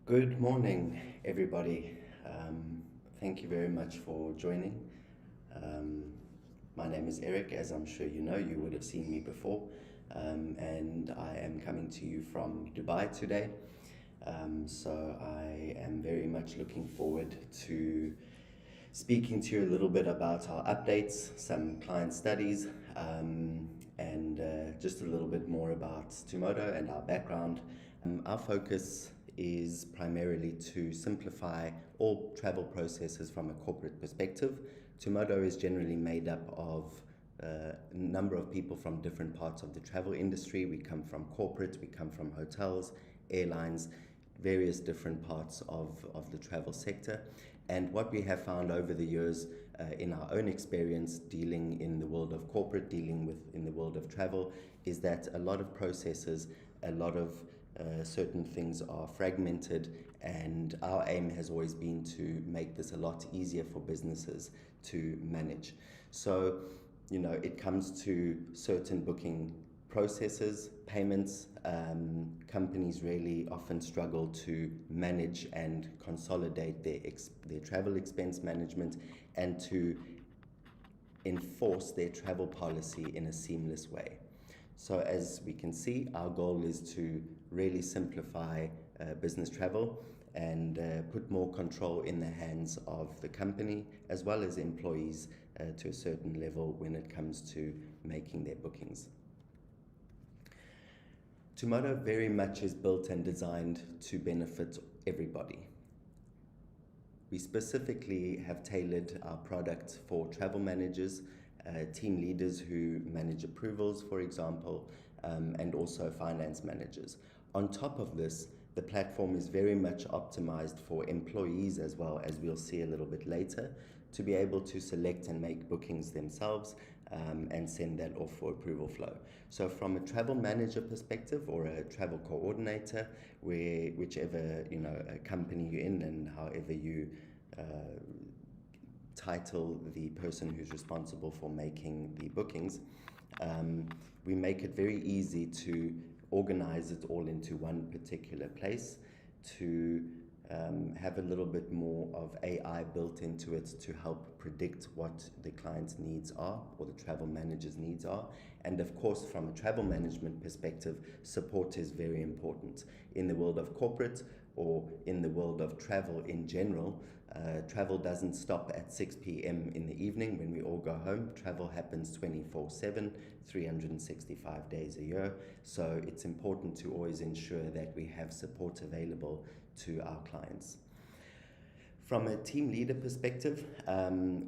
Good morning, everybody. Thank you very much for joining. Um, my name is Eric, as I'm sure you know, you would have seen me before, and I am coming to you from Dubai today. So I am very much looking forward to speaking to you a little bit about our updates, some client studies, and just a little bit more about Tumodo and our background. Our focus is primarily to simplify all travel processes from a corporate perspective. Tumodo is generally made up of a number of people from different parts of the travel industry. We come from corporate, we come from hotels, airlines, various different parts of the travel sector. And what we have found over the years in our own experience dealing in the world of corporate, dealing with in the world of travel, is that a lot of processes, a lot of certain things are fragmented, and our aim has always been to make this a lot easier for businesses to manage. So, it comes to certain booking processes, payments. Companies really often struggle to manage and consolidate their travel expense management and to enforce their travel policy in a seamless way. So as we can see, our goal is to really simplify business travel and put more control in the hands of the company as well as employees to a certain level when it comes to making their bookings. Tumodo very much is built and designed to benefit everybody. We specifically have tailored our product for travel managers, team leaders who manage approvals, for example, and also finance managers. On top of this, the platform is very much optimized for employees as well, as we'll see a little bit later, to be able to select and make bookings themselves and send that off for approval flow. So from a travel manager perspective or a travel coordinator, whichever company you're in and however you title the person who's responsible for making the bookings, we make it very easy to organize it all into one particular place, to have a little bit more of AI built into it to help predict what the client's needs are or the travel manager's needs are. And of course, from a travel management perspective, support is very important. In the world of corporate or in the world of travel in general, travel doesn't stop at 6 p.m. in the evening when we all go home. Travel happens 24/7, 365 days a year. So it's important to always ensure that we have support available to our clients. From a team leader perspective,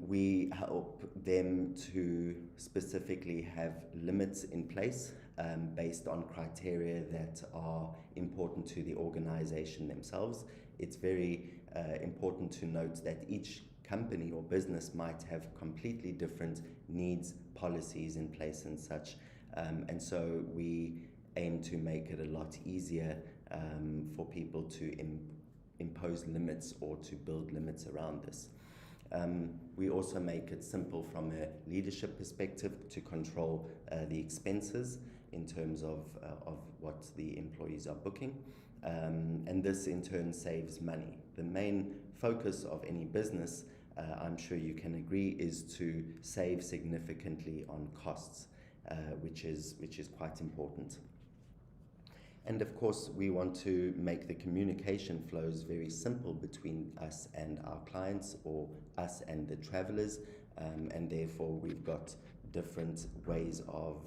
we help them to specifically have limits in place based on criteria that are important to the organization themselves. It's very important to note that each company or business might have completely different needs, policies in place and such. And so we aim to make it a lot easier for people to impose limits or to build limits around this. We also make it simple from a leadership perspective to control the expenses in terms of what the employees are booking. And this in turn saves money. The main focus of any business, I'm sure you can agree, is to save significantly on costs, which is quite important. And of course, we want to make the communication flows very simple between us and our clients or us and the travelers. And therefore, we've got different ways of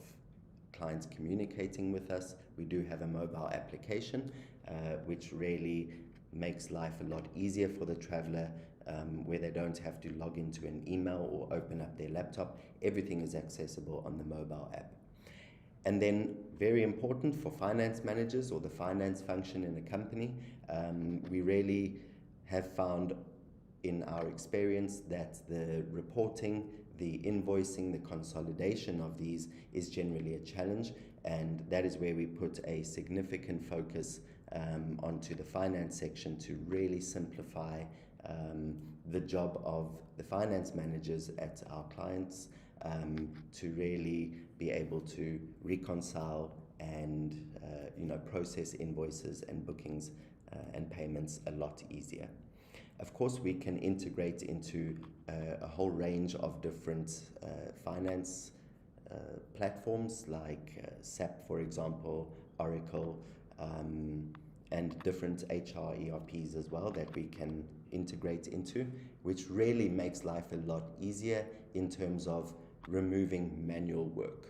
clients communicating with us. We do have a mobile application, which really makes life a lot easier for the traveler, where they don't have to log into an email or open up their laptop. Everything is accessible on the mobile app. And then, very important for finance managers or the finance function in a company, we really have found in our experience that the reporting, the invoicing, the consolidation of these is generally a challenge, and that is where we put a significant focus onto the finance section to really simplify the job of the finance managers at our clients, to really be able to reconcile and process invoices and bookings and payments a lot easier. Of course, we can integrate into a whole range of different finance platforms like SAP, for example, Oracle, and different HR ERPs as well that we can integrate into, which really makes life a lot easier in terms of removing manual work.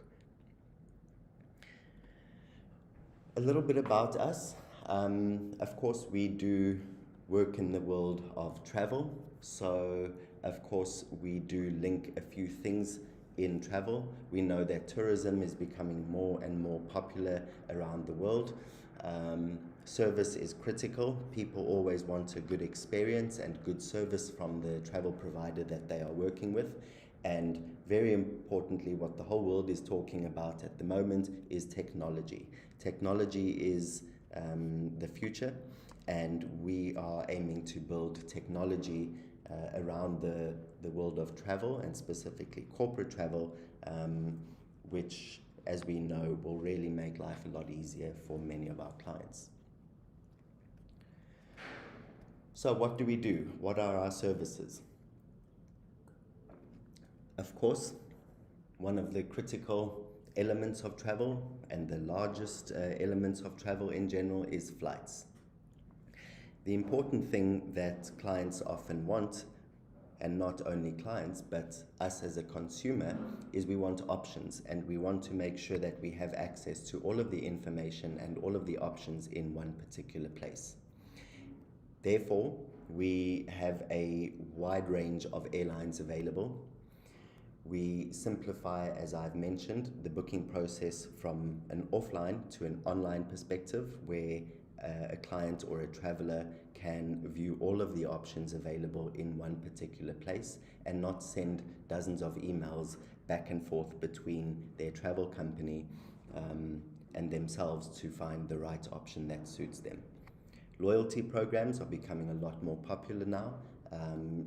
A little bit about us. Of course, we do work in the world of travel, so of course we do link a few things in travel. We know that tourism is becoming more and more popular around the world. Service is critical. People always want a good experience and good service from the travel provider that they are working with. And very importantly, what the whole world is talking about at the moment is technology. Technology is the future, and we are aiming to build technology around the world of travel, and specifically corporate travel, which, as we know, will really make life a lot easier for many of our clients. So what do we do? What are our services? Of course, one of the critical elements of travel and the largest elements of travel in general is flights. The important thing that clients often want, and not only clients but us as a consumer, is we want options, and we want to make sure that we have access to all of the information and all of the options in one particular place. Therefore, we have a wide range of airlines available. We simplify, as I've mentioned, the booking process from an offline to an online perspective, where a client or a traveler can view all of the options available in one particular place and not send dozens of emails back and forth between their travel company and themselves to find the right option that suits them. Loyalty programs are becoming a lot more popular now,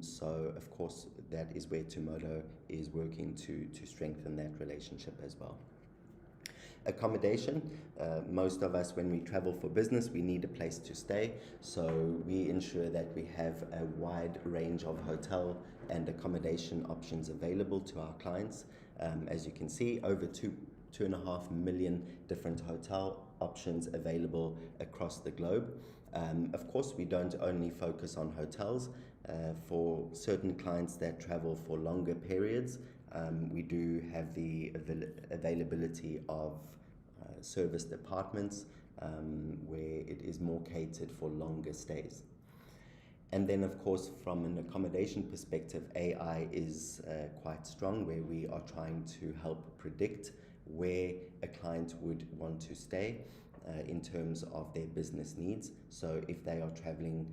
so of course that is where Tumodo is working to strengthen that relationship as well. Accommodation. Most of us, when we travel for business, we need a place to stay, so we ensure that we have a wide range of hotel and accommodation options available to our clients. As you can see, over 2.5 million different hotel options available across the globe. Of course, we don't only focus on hotels. For certain clients that travel for longer periods, we do have the availability of serviced apartments where it is more catered for longer stays. And then, of course, from an accommodation perspective, AI is quite strong, where we are trying to help predict where a client would want to stay in terms of their business needs. So if they are traveling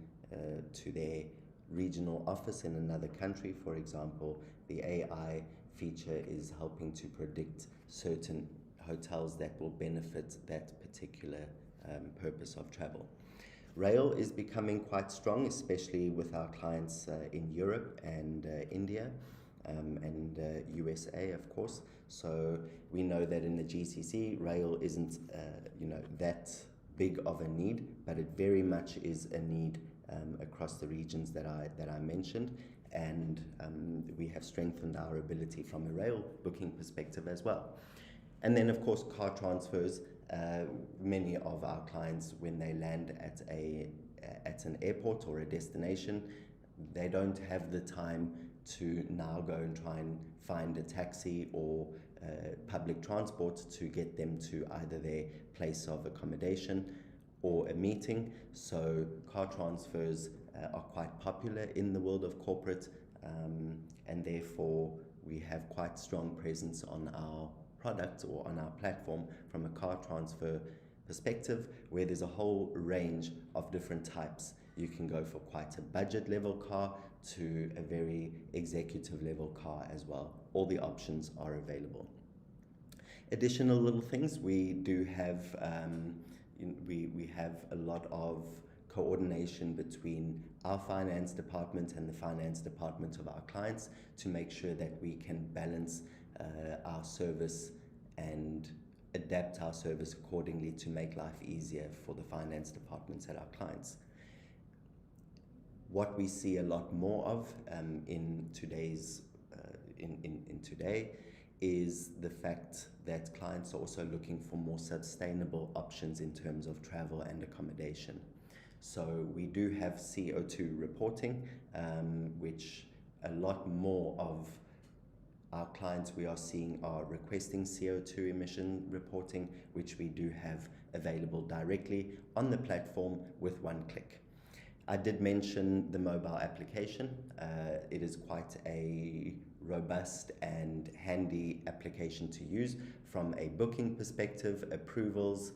to their regional office in another country, for example, the AI feature is helping to predict certain hotels that will benefit that particular purpose of travel. Rail is becoming quite strong, especially with our clients in Europe and India and USA, of course. So we know that in the GCC, rail isn't that big of a need, but it very much is a need across the regions that I mentioned, and we have strengthened our ability from a rail booking perspective as well. And then, of course, car transfers. Many of our clients, when they land at an airport or a destination, they don't have the time to now go and try and find a taxi or public transport to get them to either their place of accommodation or a meeting. So car transfers are quite popular in the world of corporate, and therefore we have quite strong presence on our product or on our platform from a car transfer perspective, where there's a whole range of different types. You can go for quite a budget level car to a very executive level car as well. All the options are available. Additional little things, we do have we have a lot of coordination between our finance department and the finance department of our clients to make sure that we can balance our service and adapt our service accordingly to make life easier for the finance departments at our clients. What we see a lot more of in today's in today is the fact that clients are also looking for more sustainable options in terms of travel and accommodation. So we do have CO2 reporting, which a lot more of our clients we are seeing are requesting CO2 emission reporting, which we do have available directly on the platform with one click. I did mention the mobile application. It is quite a robust and handy application to use from a booking perspective, approvals,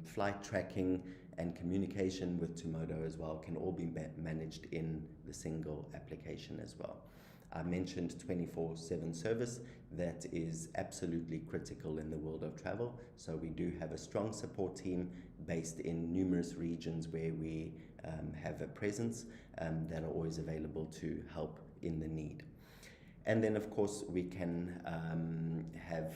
flight tracking, and communication with Tumodo as well can all be managed in the single application as well. I mentioned 24/7 service. That is absolutely critical in the world of travel. So we do have a strong support team based in numerous regions where we have a presence that are always available to help in the need. And then, of course, we can have,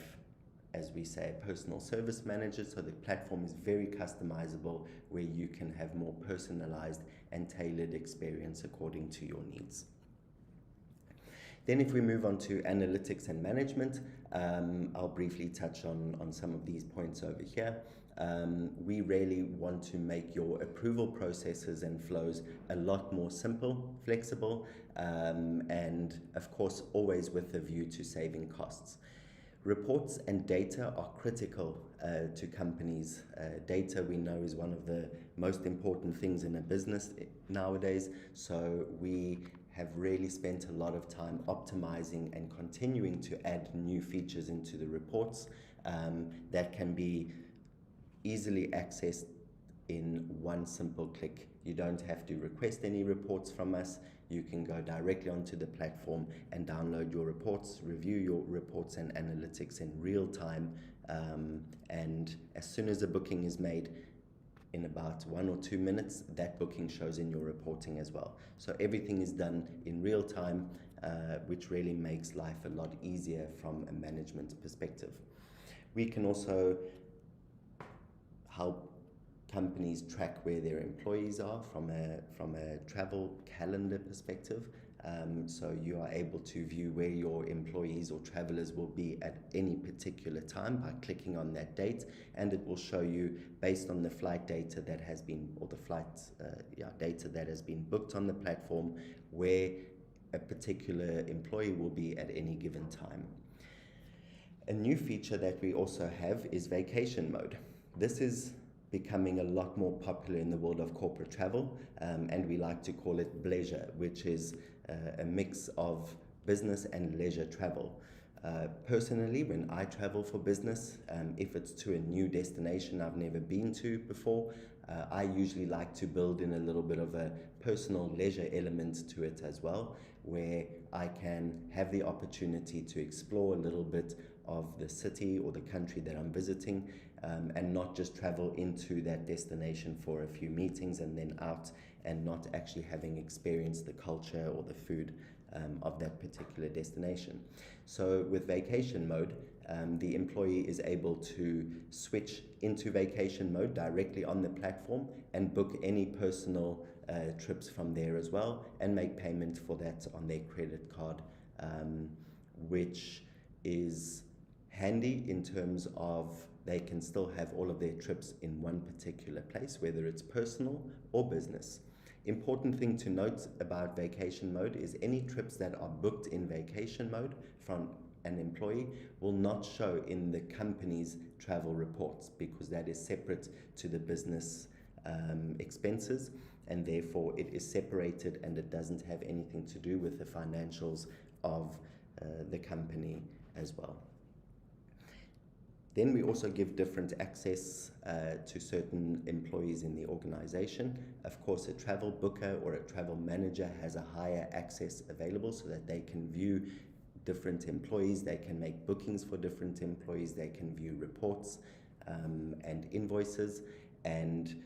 as we say, personal service managers. So the platform is very customizable, where you can have more personalized and tailored experience according to your needs. Then if we move on to analytics and management, I'll briefly touch on some of these points over here. We really want to make your approval processes and flows a lot more simple, flexible, and of course always with a view to saving costs. Reports and data are critical to companies. Data, we know, is one of the most important things in a business nowadays, so we have really spent a lot of time optimizing and continuing to add new features into the reports that can be easily accessed in one simple click. You don't have to request any reports from us. You can go directly onto the platform and download your reports, review your reports and analytics in real time, and as soon as a booking is made, in about 1 or 2 minutes, that booking shows in your reporting as well. So everything is done in real time, which really makes life a lot easier from a management perspective. We can also help companies track where their employees are from a travel calendar perspective. So you are able to view where your employees or travelers will be at any particular time by clicking on that date, and it will show you based on the flight data that has been, or the flight data that has been booked on the platform, where a particular employee will be at any given time. A new feature that we also have is vacation mode. This is becoming a lot more popular in the world of corporate travel, and we like to call it bleisure, which is a mix of business and leisure travel. Personally, when I travel for business, if it's to a new destination I've never been to before, I usually like to build in a little bit of a personal leisure element to it as well, where I can have the opportunity to explore a little bit of the city or the country that I'm visiting, and not just travel into that destination for a few meetings and then out, and not actually having experienced the culture or the food of that particular destination. So with vacation mode, the employee is able to switch into vacation mode directly on the platform and book any personal trips from there as well, and make payment for that on their credit card, which is handy in terms of they can still have all of their trips in one particular place, whether it's personal or business. Important thing to note about vacation mode is any trips that are booked in vacation mode from an employee will not show in the company's travel reports, because that is separate to the business expenses, and therefore it is separated and it doesn't have anything to do with the financials of the company as well. Then we also give different access to certain employees in the organization. Of course, a travel booker or a travel manager has a higher access available so that they can view different employees, they can make bookings for different employees, they can view reports and invoices, and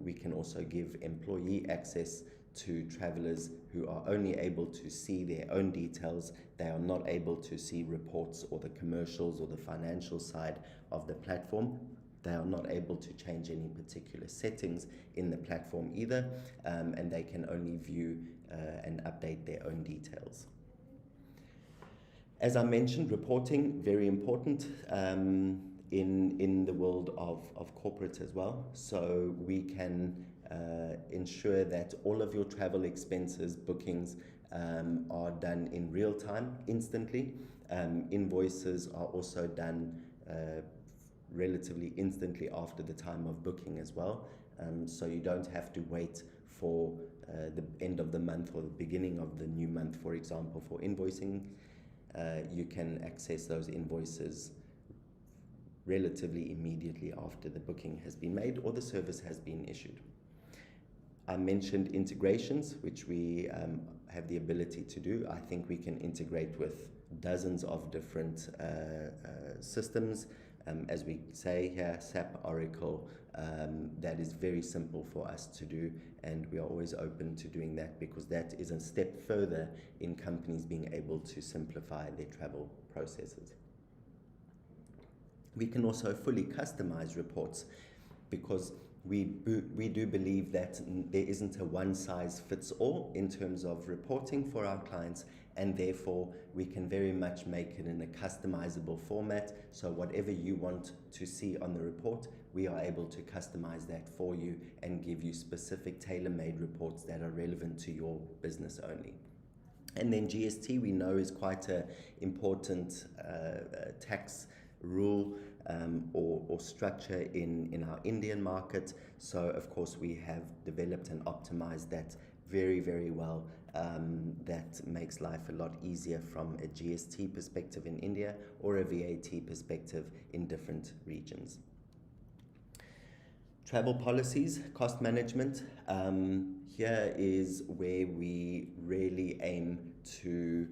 we can also give employee access to travelers who are only able to see their own details. They are not able to see reports or the commercials or the financial side of the platform. They are not able to change any particular settings in the platform either, and they can only view and update their own details. As I mentioned, reporting, very important in the world of corporate as well. So we can ensure that all of your travel expenses, bookings, are done in real time, instantly. Invoices are also done relatively instantly after the time of booking as well. So you don't have to wait for the end of the month or the beginning of the new month, for example, for invoicing. You can access those invoices relatively immediately after the booking has been made or the service has been issued. I mentioned integrations, which we have the ability to do. I think we can integrate with dozens of different systems. As we say here, SAP, Oracle, that is very simple for us to do, and we are always open to doing that because that is a step further in companies being able to simplify their travel processes. We can also fully customize reports because we do believe that there isn't a one-size-fits-all in terms of reporting for our clients, and therefore we can very much make it in a customizable format. So whatever you want to see on the report, we are able to customize that for you and give you specific tailor-made reports that are relevant to your business only. And then GST, we know, is quite an important tax rule or structure in our Indian market. So of course we have developed and optimized that very, very well. That makes life a lot easier from a GST perspective in India or a VAT perspective in different regions. Travel policies, cost management. Here is where we really aim to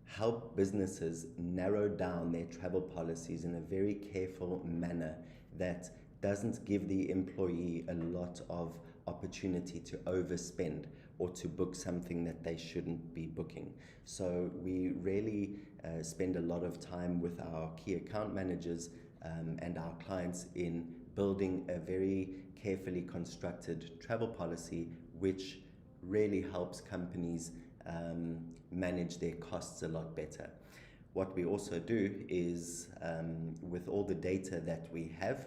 help businesses narrow down their travel policies in a very careful manner that doesn't give the employee a lot of opportunity to overspend or to book something that they shouldn't be booking. So we really spend a lot of time with our key account managers and our clients in building a very carefully constructed travel policy which really helps companies manage their costs a lot better. What we also do is with all the data that we have,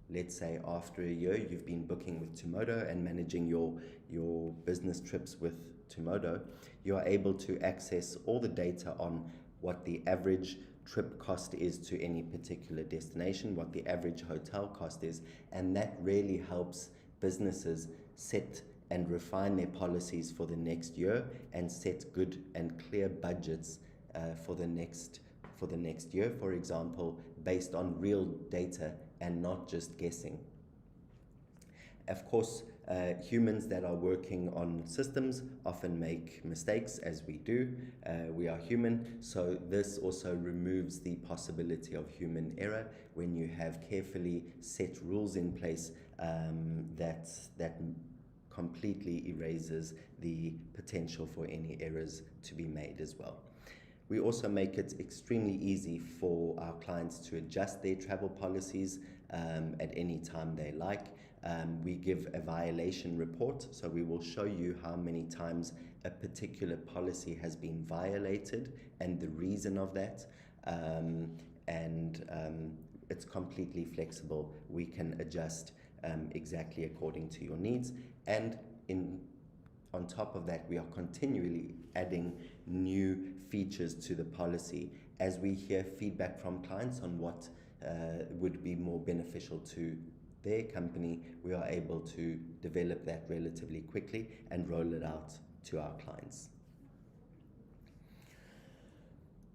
let's say after a year you've been booking with Tumodo and managing your business trips with Tumodo, you are able to access all the data on what the average trip cost is to any particular destination, what the average hotel cost is, and that really helps businesses set and refine their policies for the next year and set good and clear budgets for the next year, for example, based on real data and not just guessing. Of course, humans that are working on systems often make mistakes, as we do. We are human, so this also removes the possibility of human error when you have carefully set rules in place that completely erases the potential for any errors to be made as well. We also make it extremely easy for our clients to adjust their travel policies at any time they like. We give a violation report, so we will show you how many times a particular policy has been violated and the reason of that. It's completely flexible. We can adjust exactly according to your needs, and on top of that, we are continually adding new features to the policy as we hear feedback from clients on what would be more beneficial to their company. We are able to develop that relatively quickly and roll it out to our clients.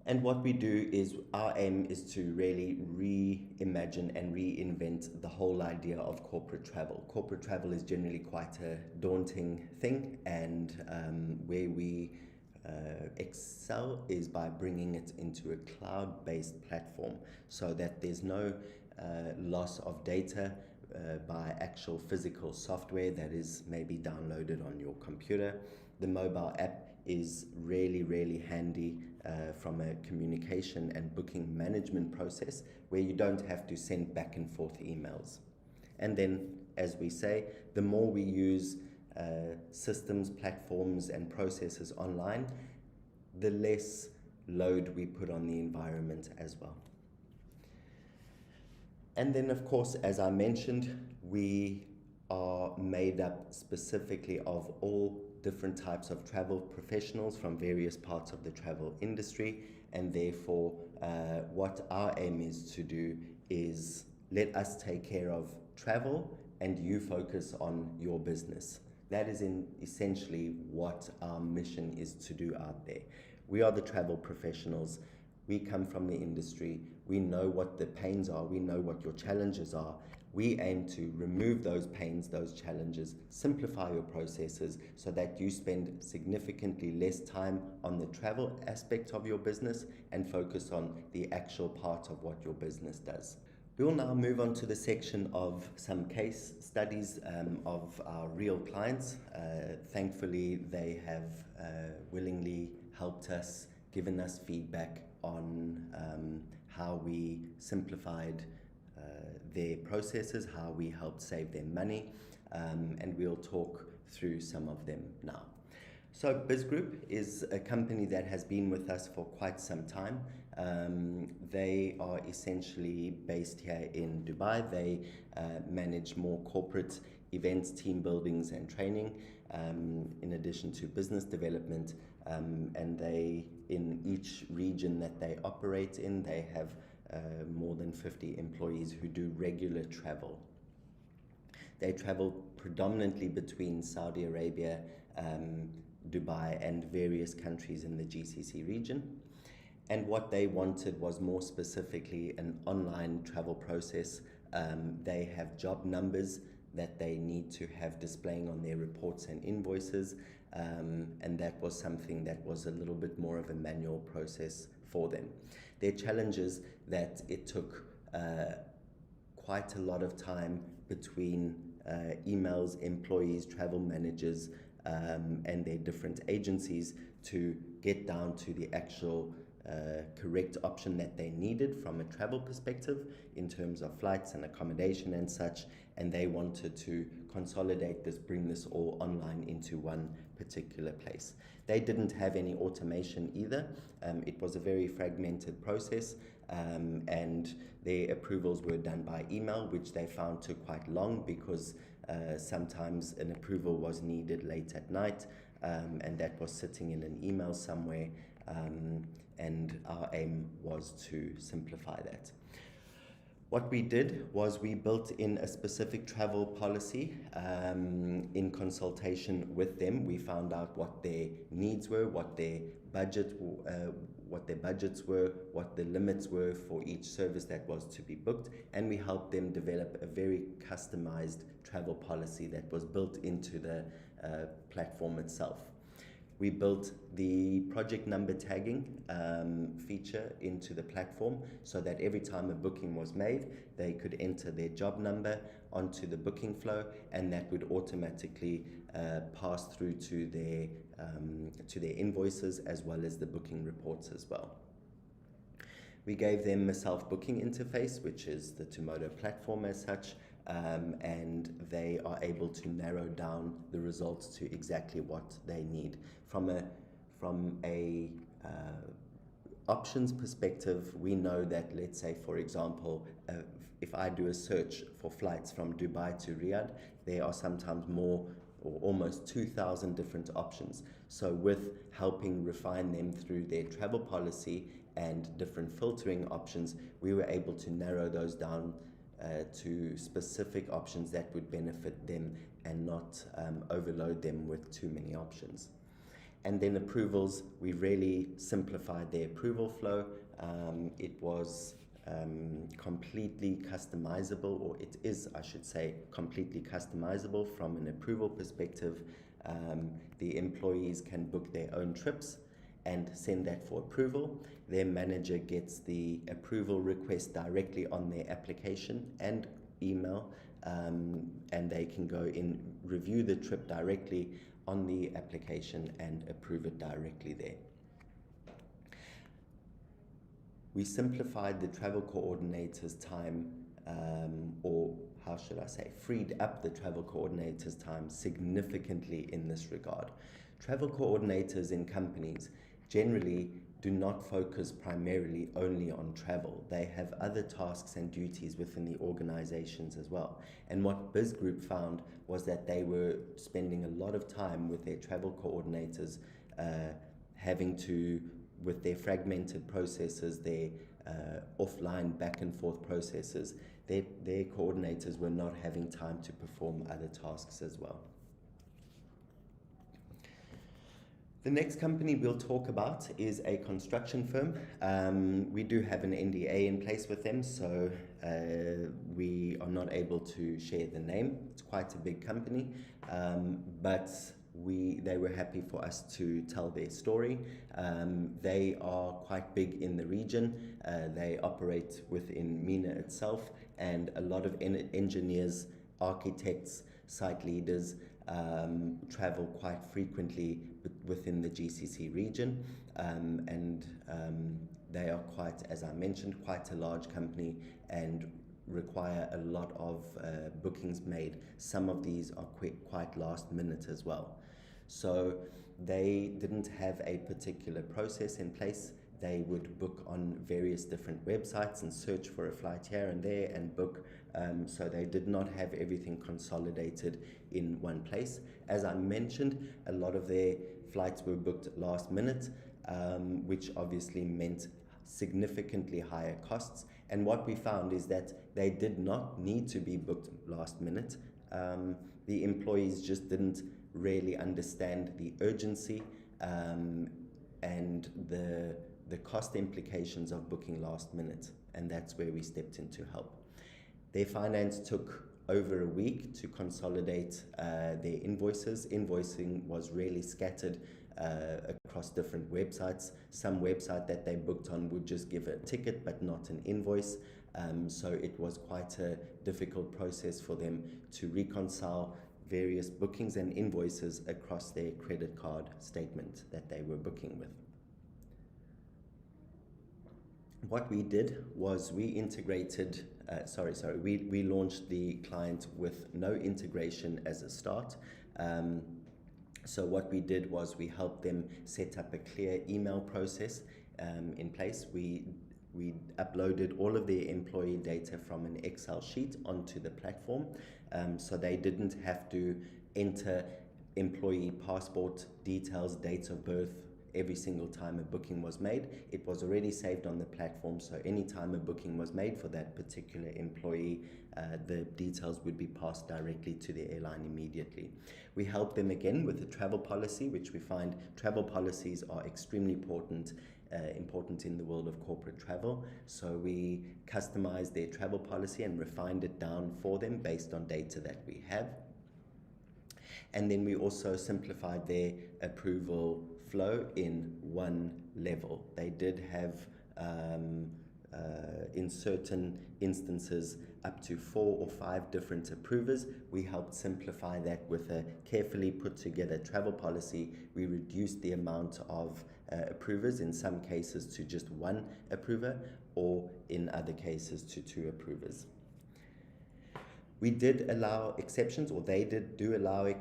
And what we do is, our aim is to really reimagine and reinvent the whole idea of corporate travel. Corporate travel is generally quite a daunting thing, and where we excel is by bringing it into a cloud-based platform so that there's no loss of data. by actual physical software that is maybe downloaded on your computer. The mobile app is really, really handy from a communication and booking management process where you don't have to send back and forth emails. And then, as we say, the more we use systems, platforms, and processes online, the less load we put on the environment as well. And then, of course, as I mentioned, we are made up specifically of all different types of travel professionals from various parts of the travel industry, and therefore what our aim is to do is let us take care of travel and you focus on your business. That is essentially what our mission is to do out there. We are the travel professionals. We come from the industry. We know what the pains are. We know what your challenges are. We aim to remove those pains, those challenges, simplify your processes so that you spend significantly less time on the travel aspect of your business and focus on the actual part of what your business does. We will now move on to the section of some case studies of our real clients. Thankfully, they have willingly helped us, given us feedback on how we simplified their processes, how we helped save them money, and we'll talk through some of them now. So Biz Group is a company that has been with us for quite some time. They are essentially based here in Dubai. They manage more corporate events, team buildings and training, in addition to business development, and they, in each region that they operate in, they have more than 50 employees who do regular travel. They travel predominantly between Saudi Arabia, Dubai and various countries in the GCC region. And what they wanted was more specifically an online travel process. They have job numbers that they need to have displaying on their reports and invoices, and that was something that was a little bit more of a manual process for them. Their challenge is that it took quite a lot of time between emails, employees, travel managers, and their different agencies to get down to the actual correct option that they needed from a travel perspective in terms of flights and accommodation and such, and they wanted to consolidate this, bring this all online into one particular place. They didn't have any automation either. It was a very fragmented process, and their approvals were done by email, which they found took quite long because sometimes an approval was needed late at night, and that was sitting in an email somewhere, and our aim was to simplify that. What we did was we built in a specific travel policy in consultation with them. We found out what their needs were, what their budgets were, what the limits were for each service that was to be booked, and we helped them develop a very customized travel policy that was built into the platform itself. We built the project number tagging feature into the platform so that every time a booking was made, they could enter their job number onto the booking flow, and that would automatically pass through to their invoices as well as the booking reports as well. We gave them a self-booking interface, which is the Tumodo platform as such, and they are able to narrow down the results to exactly what they need. From a options perspective, we know that, let's say, for example, if I do a search for flights from Dubai to Riyadh, there are sometimes more or almost 2,000 different options. So with helping refine them through their travel policy and different filtering options, we were able to narrow those down to specific options that would benefit them and not overload them with too many options. And then approvals, we really simplified the approval flow. It was completely customizable, or it is, I should say, completely customizable from an approval perspective. The employees can book their own trips and send that for approval. Their manager gets the approval request directly on their application and email, and they can go in, review the trip directly on the application and approve it directly there. We simplified the travel coordinator's time, or how should I say, freed up the travel coordinator's time significantly in this regard. Travel coordinators in companies generally do not focus primarily only on travel. They have other tasks and duties within the organizations as well. And what Biz Group found was that they were spending a lot of time with their travel coordinators, having to, with their fragmented processes, their offline back and forth processes, their coordinators were not having time to perform other tasks as well. The next company we'll talk about is a construction firm. We do have an NDA in place with them, so we are not able to share the name. It's quite a big company, but they were happy for us to tell their story. They are quite big in the region. They operate within MENA itself, and a lot of engineers, architects, site leaders travel quite frequently within the GCC region, and they are quite, as I mentioned, quite a large company and require a lot of bookings made. Some of these are quite last minute as well. So they didn't have a particular process in place. They would book on various different websites and search for a flight here and there and book. So they did not have everything consolidated in one place. As I mentioned, a lot of their flights were booked last minute, which obviously meant significantly higher costs. And what we found is that they did not need to be booked last minute. The employees just didn't really understand the urgency and the cost implications of booking last minute, and that's where we stepped in to help. Their finance took over a week to consolidate their invoices. Invoicing was really scattered across different websites. Some website that they booked on would just give a ticket but not an invoice. So it was quite a difficult process for them to reconcile various bookings and invoices across their credit card statement that they were booking with. What we did was we integrated, we launched the client with no integration as a start. So what we did was we helped them set up a clear email process in place. We uploaded all of their employee data from an Excel sheet onto the platform, so they didn't have to enter employee passport details, date of birth, every single time a booking was made. It was already saved on the platform, so any time a booking was made for that particular employee, the details would be passed directly to the airline immediately. We helped them again with the travel policy, which we find travel policies are extremely important in the world of corporate travel. So we customized their travel policy and refined it down for them based on data that we have. And then we also simplified their approval flow in one level. They did have, in certain instances, up to 4 or 5 different approvers. We helped simplify that with a carefully put together travel policy. We reduced the amount of approvers, in some cases to just 1 approver, or in other cases to 2 approvers. We did allow exceptions, or they do allow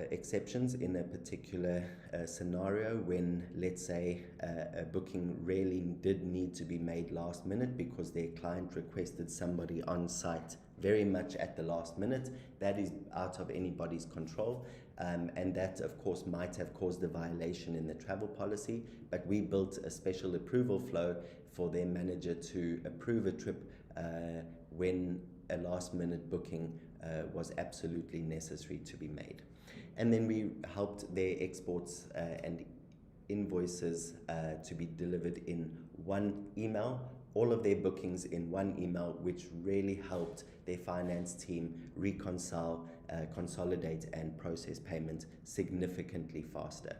exceptions in a particular scenario when, let's say, a booking really did need to be made last minute because their client requested somebody on site very much at the last minute. That is out of anybody's control, and that of course might have caused a violation in the travel policy, but we built a special approval flow for their manager to approve a trip when a last minute booking was absolutely necessary to be made. And then we helped their exports and invoices to be delivered in one email, all of their bookings in one email, which really helped their finance team reconcile, consolidate and process payment significantly faster.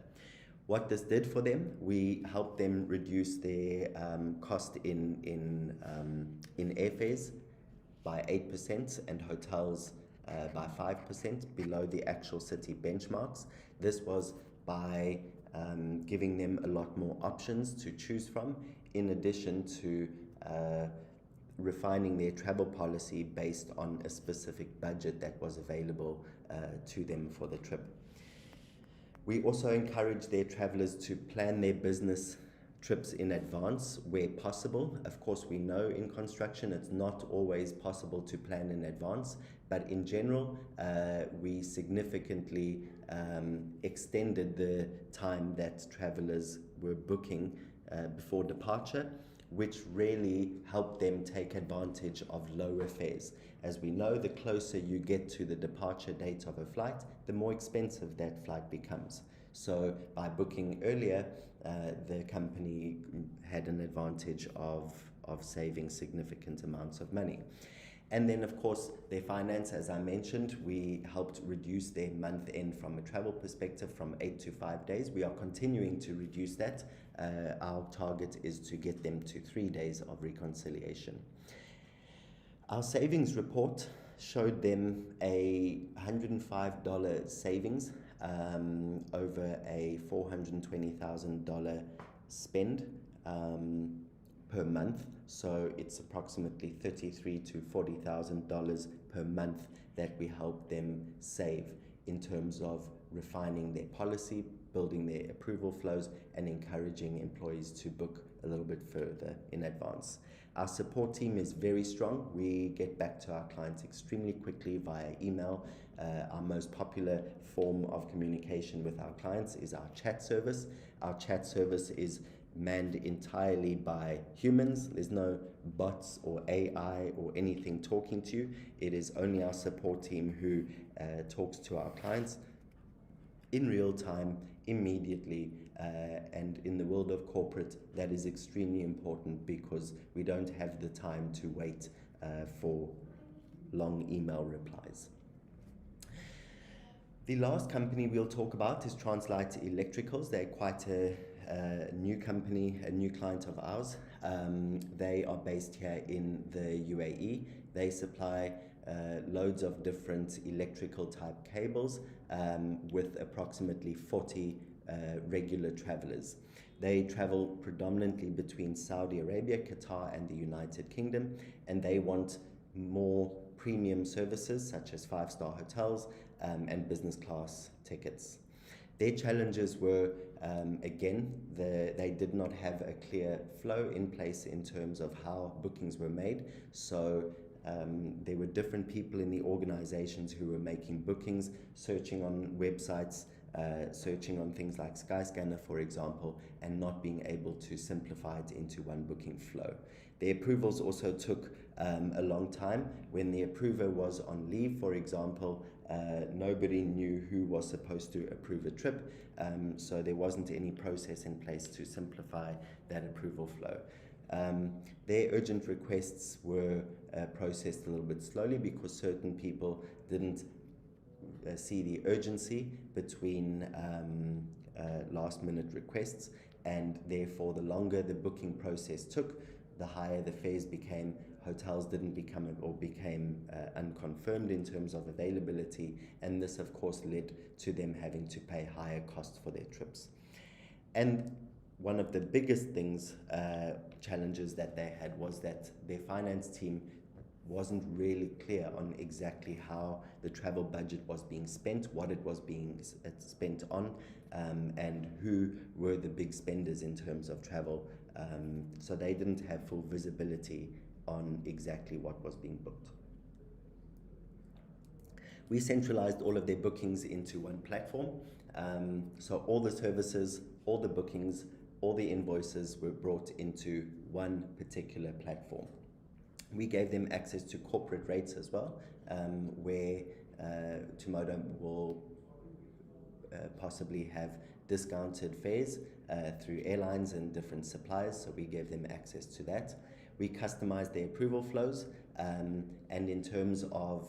What this did for them, we helped them reduce their cost in airfares by 8% and hotels by 5% below the actual city benchmarks. This was by giving them a lot more options to choose from, in addition to refining their travel policy based on a specific budget that was available to them for the trip. We also encourage their travelers to plan their business trips in advance where possible. Of course, we know in construction it's not always possible to plan in advance, but in general, we significantly extended the time that travelers were booking before departure, which really helped them take advantage of lower fares. As we know, the closer you get to the departure date of a flight, the more expensive that flight becomes. So by booking earlier, the company had an advantage of saving significant amounts of money. And then, of course, their finance, as I mentioned, we helped reduce their month end from a travel perspective from 8 to 5 days. We are continuing to reduce that. Our target is to get them to 3 days of reconciliation. Our savings report showed them a $105 savings over a $420,000 spend per month. So it's approximately $33,000 to $40,000 per month that we help them save in terms of refining their policy, building their approval flows, and encouraging employees to book a little bit further in advance. Our support team is very strong. We get back to our clients extremely quickly via email. Our most popular form of communication with our clients is our chat service. Our chat service is manned entirely by humans. There's no bots or AI or anything talking to you. It is only our support team who talks to our clients in real time, immediately, and in the world of corporate, that is extremely important because we don't have the time to wait for long email replies. The last company we'll talk about is Translight Electricals. They're quite a new company, a new client of ours. They are based here in the UAE. They supply loads of different electrical type cables with approximately 40 regular travelers. They travel predominantly between Saudi Arabia, Qatar, and the United Kingdom, and they want more premium services such as 5-star hotels and business class tickets. Their challenges were, again, they did not have a clear flow in place in terms of how bookings were made. So there were different people in the organizations who were making bookings, searching on websites, searching on things like Skyscanner, for example, and not being able to simplify it into one booking flow. The approvals also took a long time. When the approver was on leave, for example, nobody knew who was supposed to approve a trip, so there wasn't any process in place to simplify that approval flow. Their urgent requests were processed a little bit slowly because certain people didn't see the urgency between last minute requests, and therefore the longer the booking process took, the higher the fares became. Hotels didn't become unconfirmed in terms of availability, and this of course led to them having to pay higher costs for their trips. And one of the biggest challenges that they had was that their finance team wasn't really clear on exactly how the travel budget was being spent, what it was being spent on, and who were the big spenders in terms of travel. So they didn't have full visibility on exactly what was being booked. We centralized all of their bookings into one platform. So all the services, all the bookings, all the invoices were brought into one particular platform. We gave them access to corporate rates as well, where Tumodo will possibly have discounted fares through airlines and different suppliers, so we gave them access to that. We customized their approval flows, and in terms of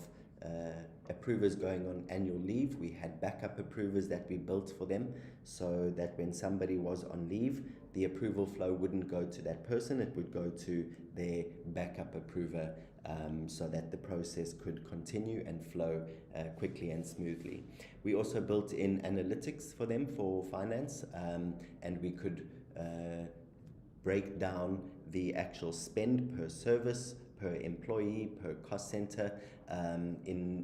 approvers going on annual leave, we had backup approvers that we built for them, so that when somebody was on leave, the approval flow wouldn't go to that person, it would go to their backup approver, so that the process could continue and flow quickly and smoothly. We also built in analytics for them for finance, and we could break down the actual spend per service, per employee, per cost center,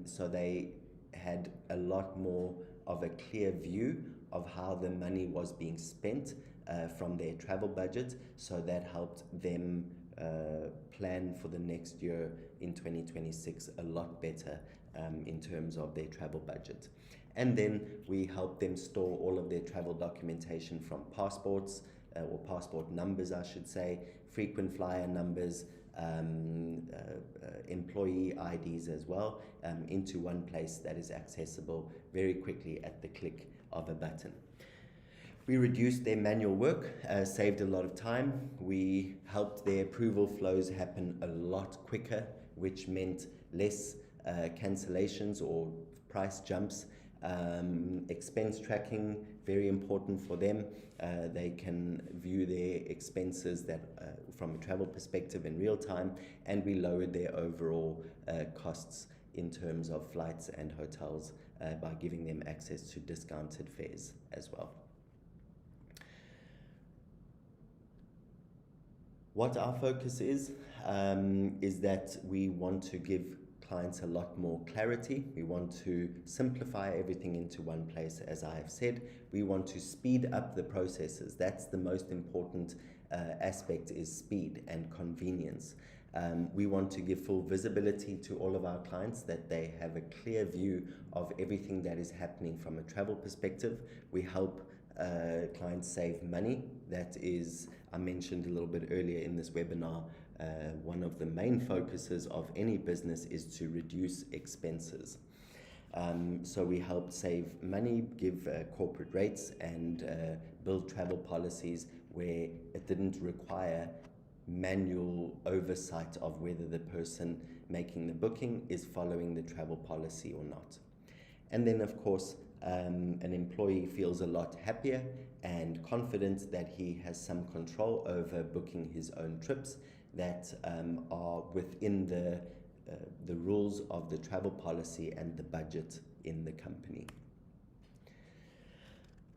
so they had a lot more of a clear view of how the money was being spent from their travel budget, so that helped them plan for the next year in 2026 a lot better in terms of their travel budget. And then we helped them store all of their travel documentation from passports, or passport numbers I should say, frequent flyer numbers, employee IDs as well, into one place that is accessible very quickly at the click of a button. We reduced their manual work, saved a lot of time. We helped their approval flows happen a lot quicker, which meant less cancellations or price jumps. Expense tracking, very important for them. They can view their expenses that from a travel perspective in real time, and we lowered their overall costs in terms of flights and hotels by giving them access to discounted fares as well. What our focus is that we want to give clients a lot more clarity. We want to simplify everything into one place, as I have said. We want to speed up the processes. That's the most important aspect, is speed and convenience. We want to give full visibility to all of our clients, that they have a clear view of everything that is happening from a travel perspective. We help clients save money. That is, I mentioned a little bit earlier in this webinar, one of the main focuses of any business is to reduce expenses. So we help save money, give corporate rates, and build travel policies where it didn't require manual oversight of whether the person making the booking is following the travel policy or not. And then, of course, an employee feels a lot happier and confident that he has some control over booking his own trips that are within the rules of the travel policy and the budget in the company.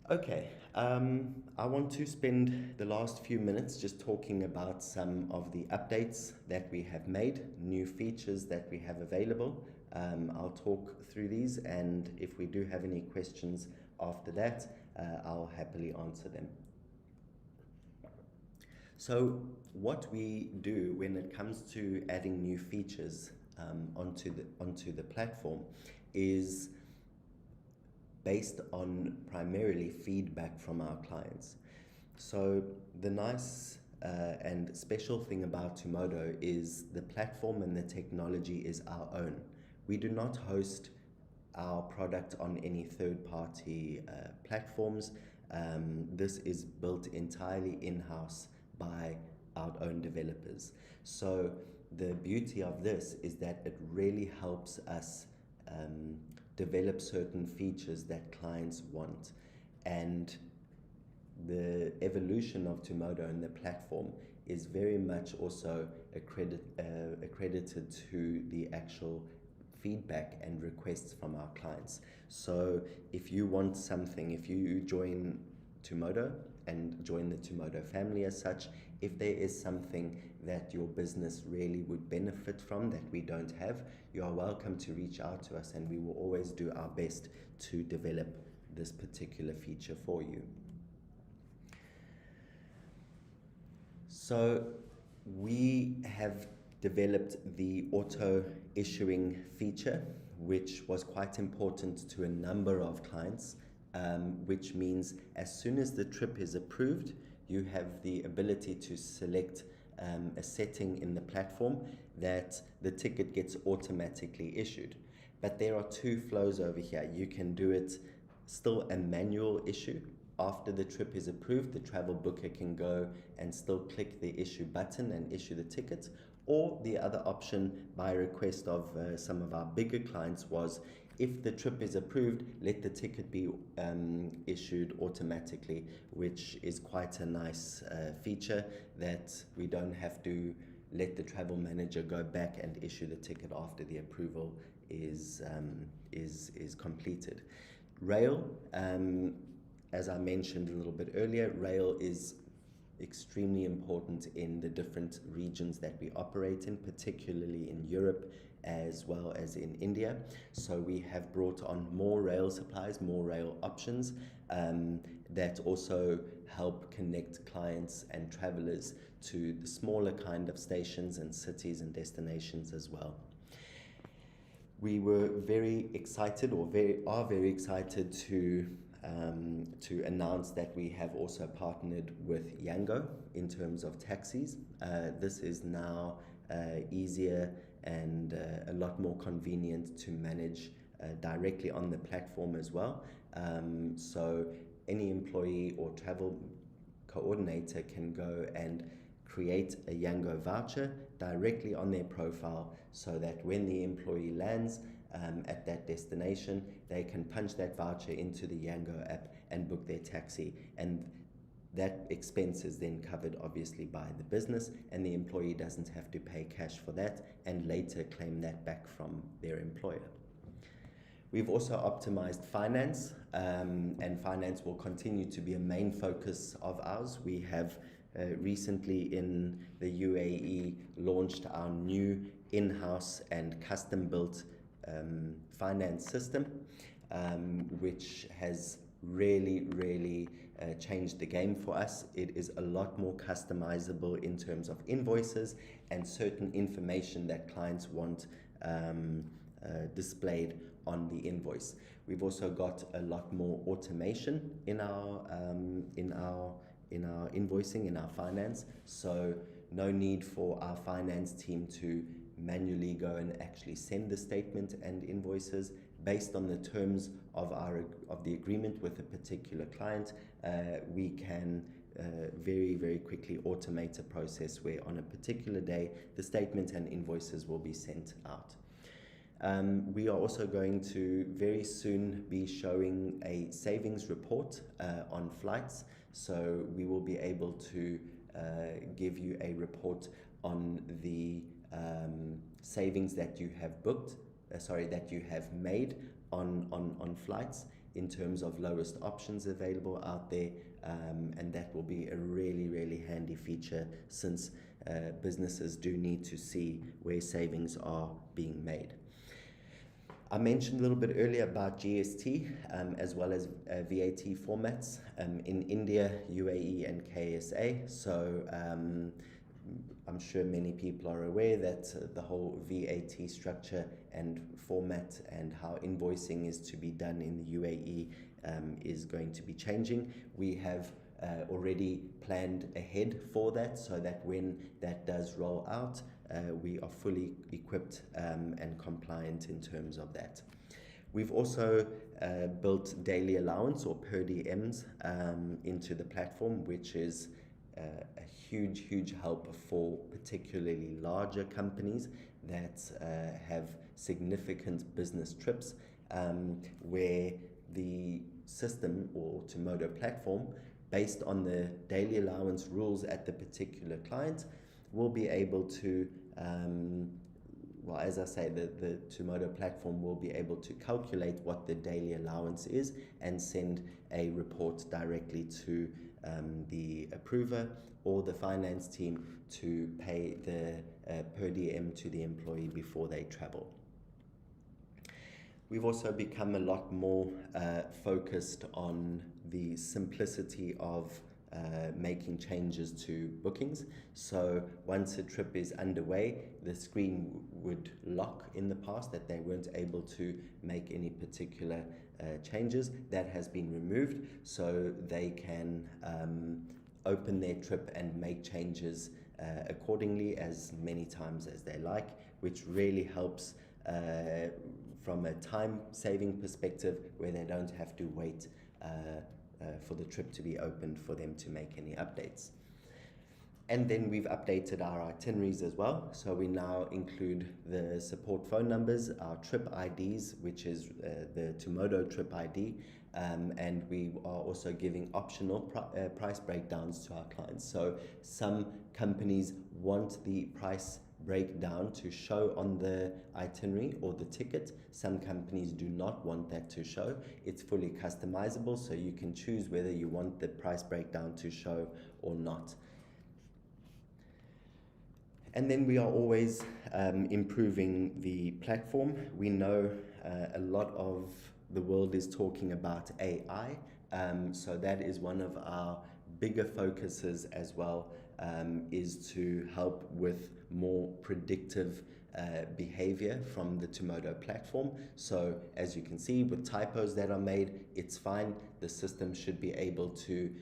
Okay, I want to spend the last few minutes just talking about some of the updates that we have made, new features that we have available. I'll talk through these, and if we do have any questions after that, I'll happily answer them. So what we do when it comes to adding new features onto the platform is based on primarily feedback from our clients. So the nice and special thing about Tumodo is the platform and the technology is our own. We do not host our product on any third-party platforms. This is built entirely in-house by our own developers. So the beauty of this is that it really helps us develop certain features that clients want, and the evolution of Tumodo and the platform is very much also accredited to the actual feedback and requests from our clients. So if you want something, if you join Tumodo and join the Tumodo family as such, if there is something that your business really would benefit from that we don't have, you are welcome to reach out to us, and we will always do our best to develop this particular feature for you. So we have developed the auto issuing feature, which was quite important to a number of clients, which means as soon as the trip is approved, you have the ability to select a setting in the platform that the ticket gets automatically issued. But there are two flows over here. You can do it still a manual issue. After the trip is approved, the travel booker can go and still click the issue button and issue the ticket, Or the other option, by request of some of our bigger clients, was if the trip is approved, let the ticket be issued automatically, which is quite a nice feature that we don't have to let the travel manager go back and issue the ticket after the approval is completed. Rail, as I mentioned a little bit earlier, rail is extremely important in the different regions that we operate in, particularly in Europe as well as in India. So we have brought on more rail supplies, more rail options that also help connect clients and travelers to the smaller kind of stations and cities and destinations as well. We were very excited, are very excited to announce that we have also partnered with Yango in terms of taxis. This is now easier and a lot more convenient to manage directly on the platform as well. So any employee or travel coordinator can go and create a Yango voucher directly on their profile, so that when the employee lands at that destination, they can punch that voucher into the Yango app and book their taxi, and that expense is then covered obviously by the business, and the employee doesn't have to pay cash for that and later claim that back from their employer. We've also optimized finance, and finance will continue to be a main focus of ours. We have recently in the UAE launched our new in-house and custom-built finance system, which has really changed the game for us. It is a lot more customizable in terms of invoices and certain information that clients want displayed on the invoice. We've also got a lot more automation in our invoicing, in our finance. So no need for our finance team to manually go and actually send the statement and invoices. Based on the terms of the agreement with a particular client, we can very quickly automate a process where on a particular day the statement and invoices will be sent out. We are also going to very soon be showing a savings report on flights, so we will be able to give you a report on the savings that you have that you have made on flights in terms of lowest options available out there, and that will be a really handy feature, since businesses do need to see where savings are being made. I mentioned a little bit earlier about GST as well as VAT formats in India, UAE and KSA. So I'm sure many people are aware that the whole VAT structure and format and how invoicing is to be done in the UAE is going to be changing. We have already planned ahead for that, so that when that does roll out, we are fully equipped and compliant in terms of that. We've also built daily allowance or per diems into the platform, which is a huge help for particularly larger companies that have significant business trips, where the system or Tumodo platform, based on the daily allowance rules at the particular client, will be able to, well, as I say, the Tumodo platform will be able to calculate what the daily allowance is and send a report directly to the approver or the finance team to pay the per diem to the employee before they travel. We've also become a lot more focused on the simplicity of making changes to bookings. So once a trip is underway, the screen would lock in the past, that they weren't able to make any particular changes. That has been removed, so they can open their trip and make changes accordingly as many times as they like, which really helps from a time-saving perspective, where they don't have to wait for the trip to be opened for them to make any updates. And then we've updated our itineraries as well. So we now include the support phone numbers, our trip IDs, which is the Tumodo trip ID, and we are also giving optional price breakdowns to our clients. So some companies want the price breakdown to show on the itinerary or the ticket. Some companies do not want that to show. It's fully customizable, so you can choose whether you want the price breakdown to show or not. And then we are always improving the platform. We know a lot of the world is talking about AI, so that is one of our bigger focuses as well, is to help with more predictive behavior from the Tumodo platform. So as you can see, with typos that are made, it's fine. The system should be able to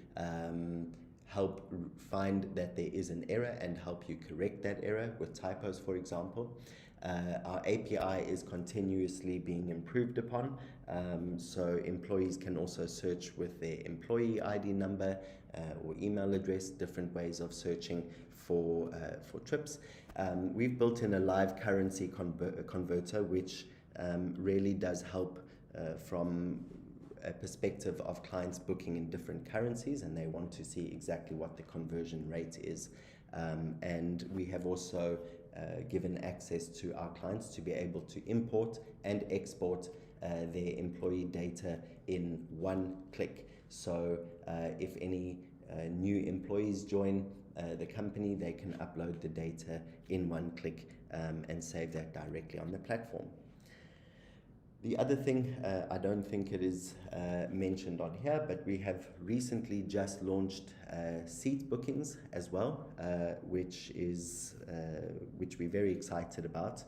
help find that there is an error and help you correct that error with typos, for example. Our API is continuously being improved upon, so employees can also search with their employee ID number or email address, different ways of searching for trips. We've built in a live currency converter, which really does help from a perspective of clients booking in different currencies, and they want to see exactly what the conversion rate is. And we have also given access to our clients to be able to import and export their employee data in one click. So if any new employees join the company, they can upload the data in one click and save that directly on the platform. The other thing, I don't think it is mentioned on here, but we have recently just launched seat bookings as well, which we're very excited about.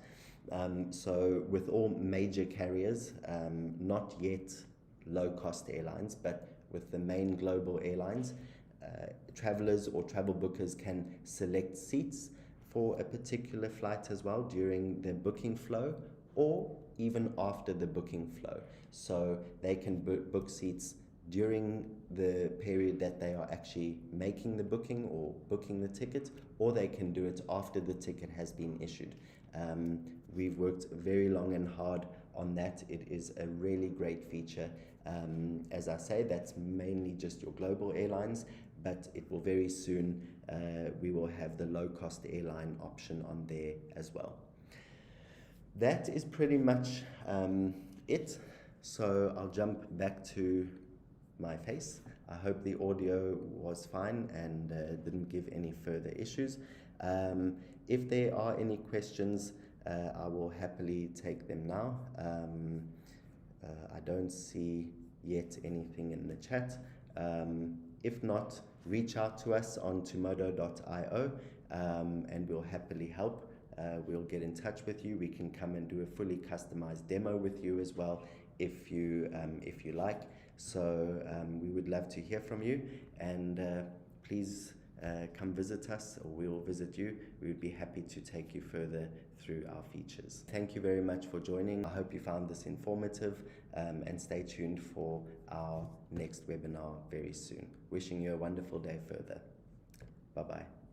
So with all major carriers, not yet low-cost airlines, but with the main global airlines, travelers or travel bookers can select seats for a particular flight as well during the booking flow, or even after the booking flow. So they can book seats during the period that they are actually making the booking or booking the ticket, or they can do it after the ticket has been issued. We've worked very long and hard on that. It is a really great feature. As I say, that's mainly just your global airlines, but it will very soon, we will have the low-cost airline option on there as well. That is pretty much it. So I'll jump back to my face. I hope the audio was fine and didn't give any further issues. If there are any questions, I will happily take them now. I don't see yet anything in the chat. If not, reach out to us on tumodo.io and we'll happily help. We'll get in touch with you. We can come and do a fully customized demo with you as well if you like. So we would love to hear from you, and please come visit us, or we will visit you. We would be happy to take you further through our features. Thank you very much for joining. I hope you found this informative, and stay tuned for our next webinar very soon. Wishing you a wonderful day further. Bye-bye.